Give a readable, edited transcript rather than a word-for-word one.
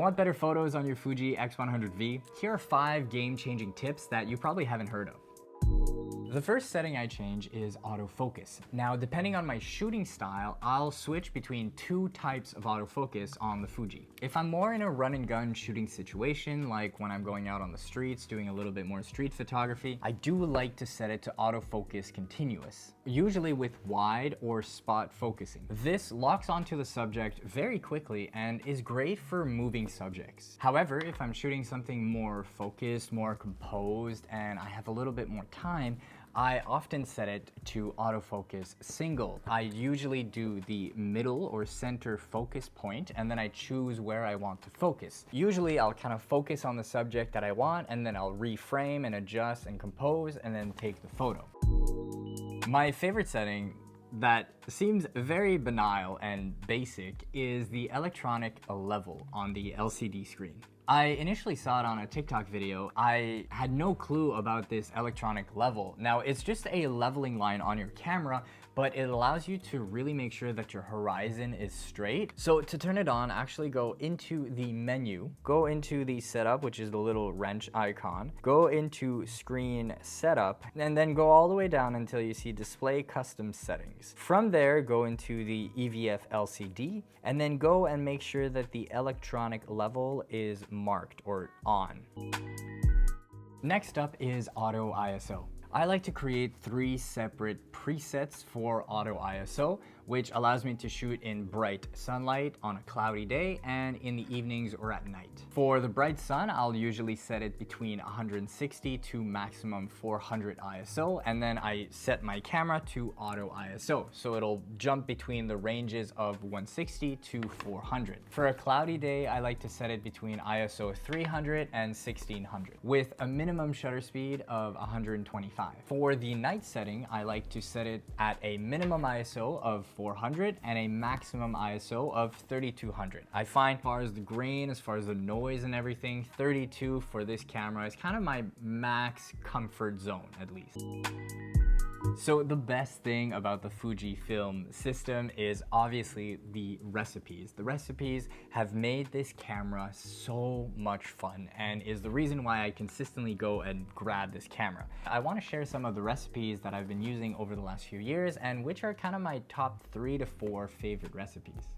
Want better photos on your Fuji x100V? Here are 5 game-changing tips that you probably haven't heard of. The first setting I change is autofocus. Now, depending on my shooting style, I'll switch between 2 types of autofocus on the Fuji. If I'm more in a run and gun shooting situation, like when I'm going out on the streets doing a little bit more street photography, I do like to set it to autofocus continuous, usually with wide or spot focusing. This locks onto the subject very quickly and is great for moving subjects. However, if I'm shooting something more focused, more composed, and I have a little bit more time, I often set it to autofocus single. I usually do the middle or center focus point, and then I choose where I want to focus. Usually I'll kind of focus on the subject that I want, and then I'll reframe and adjust and compose and then take the photo. My favorite setting that seems very banal and basic is the electronic level on the LCD screen. I initially saw it on a TikTok video. I had no clue about this electronic level. Now, it's just a leveling line on your camera, but it allows you to really make sure that your horizon is straight. So to turn it on, actually go into the menu, go into the setup, which is the little wrench icon, go into screen setup, and then go all the way down until you see display custom settings. From there, go into the EVF LCD, and then go and make sure that the electronic level is marked or on. Next up is auto ISO. I like to create 3 separate presets for auto ISO, which allows me to shoot in bright sunlight on a cloudy day and in the evenings or at night. For the bright sun, I'll usually set it between 160 to maximum 400 ISO, and then I set my camera to auto ISO, so it'll jump between the ranges of 160 to 400. For a cloudy day, I like to set it between ISO 300 and 1600, with a minimum shutter speed of 125. For the night setting, I like to set it at a minimum ISO of 400 and a maximum ISO of 3200. I find as far as the grain, as far as the noise and everything, 32 for this camera is kind of my max comfort zone, at least. So the best thing about the Fujifilm system is obviously the recipes. The recipes have made this camera so much fun and is the reason why I consistently go and grab this camera. I want to share some of the recipes that I've been using over the last few years and which are kind of my top 3 to 4 favorite recipes.